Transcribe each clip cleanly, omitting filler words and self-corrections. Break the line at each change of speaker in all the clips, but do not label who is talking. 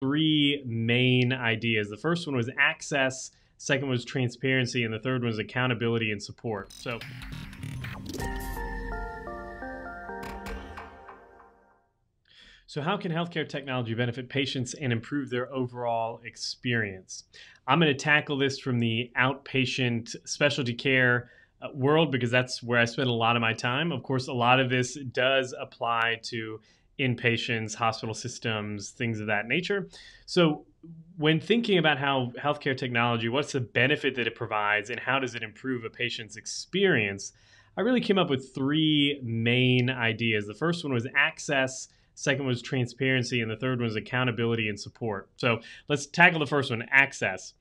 three main ideas. The first one was access, second was transparency, and the third one was accountability and support. So how can healthcare technology benefit patients and improve their overall experience? I'm going to tackle this from the outpatient specialty care world because that's where I spend a lot of my time. Of course, a lot of this does apply to inpatients, hospital systems, things of that nature. So when thinking about how healthcare technology, what's the benefit that it provides and how does it improve a patient's experience, I really came up with three main ideas. The first one was access, second was transparency, and the third one was accountability and support. So let's tackle the first one, access.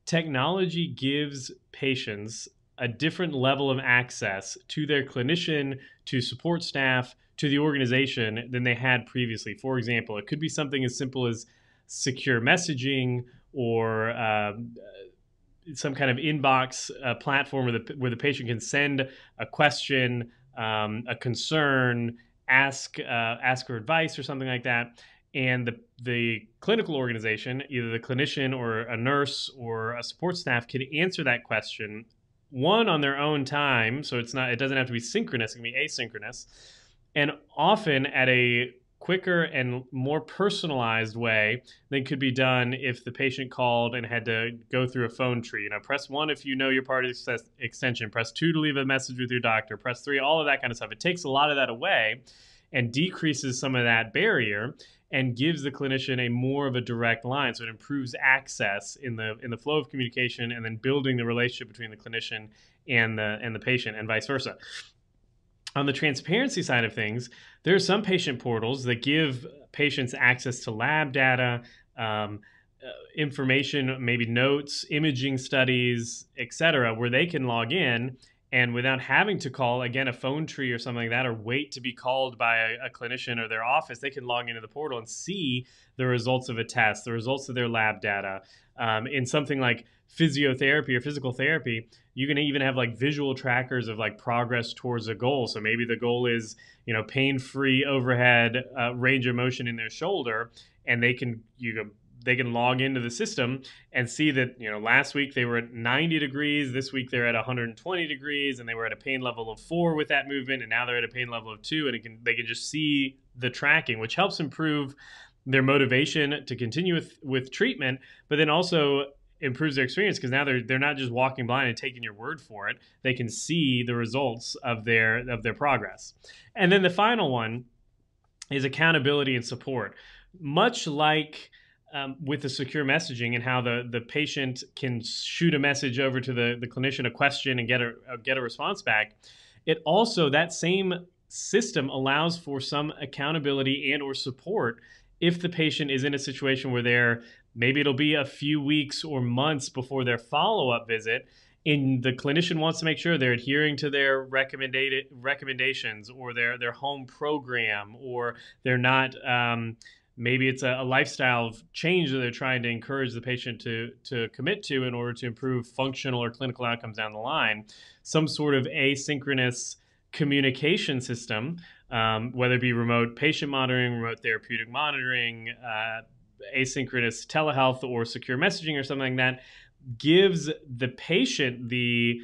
Technology gives patients a different level of access to their clinician, to support staff, to the organization than they had previously. For example, it could be something as simple as secure messaging or some kind of inbox platform where the patient can send a question, a concern, ask for advice or something like that. And the clinical organization, either the clinician or a nurse or a support staff, can answer that question, one, on their own time. So it doesn't have to be synchronous, it can be asynchronous. And often at a quicker and more personalized way than could be done if the patient called and had to go through a phone tree. Press 1 if you know your party extension, press 2 to leave a message with your doctor, press 3, all of that kind of stuff. It takes a lot of that away and decreases some of that barrier and gives the clinician a more of a direct line. So it improves access in the flow of communication and then building the relationship between the clinician and the patient and vice versa. On the transparency side of things, there are some patient portals that give patients access to lab data, information, maybe notes, imaging studies, etc., where they can log in and without having to call, again, a phone tree or something like that, or wait to be called by a clinician or their office, they can log into the portal and see the results of a test, the results of their lab data. In something like physiotherapy or physical therapy, you can even have like visual trackers of like progress towards a goal. So maybe the goal is, pain-free overhead range of motion in their shoulder, and they can log into the system and see that, last week they were at 90 degrees, this week they're at 120 degrees, and they were at a pain level of 4 with that movement, and now they're at a pain level of 2, and they can just see the tracking, which helps improve their motivation to continue with treatment, but then also improves their experience because now they're not just walking blind and taking your word for it. They can see the results of their progress. And then the final one is accountability and support. Much like with the secure messaging and how the patient can shoot a message over to the clinician, a question, and get a response back, it also, that same system allows for some accountability and or support if the patient is in a situation where maybe it'll be a few weeks or months before their follow-up visit, and the clinician wants to make sure they're adhering to their recommendations or their home program, or they're not, maybe it's a lifestyle change that they're trying to encourage the patient to commit to in order to improve functional or clinical outcomes down the line. Some sort of asynchronous communication system, whether it be remote patient monitoring, remote therapeutic monitoring, asynchronous telehealth, or secure messaging or something like that, gives the patient the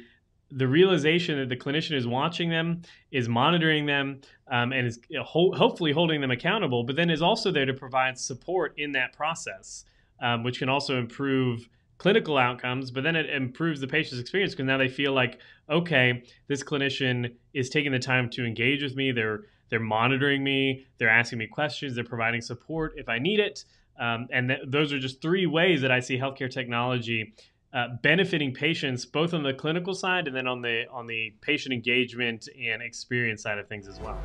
realization that the clinician is watching them, is monitoring them, and is hopefully holding them accountable, but then is also there to provide support in that process, which can also improve clinical outcomes, but then it improves the patient's experience because now they feel like, okay, this clinician is taking the time to engage with me, they're monitoring me, they're asking me questions, they're providing support if I need it. Those are just three ways that I see healthcare technology benefiting patients, both on the clinical side and then on the patient engagement and experience side of things as well.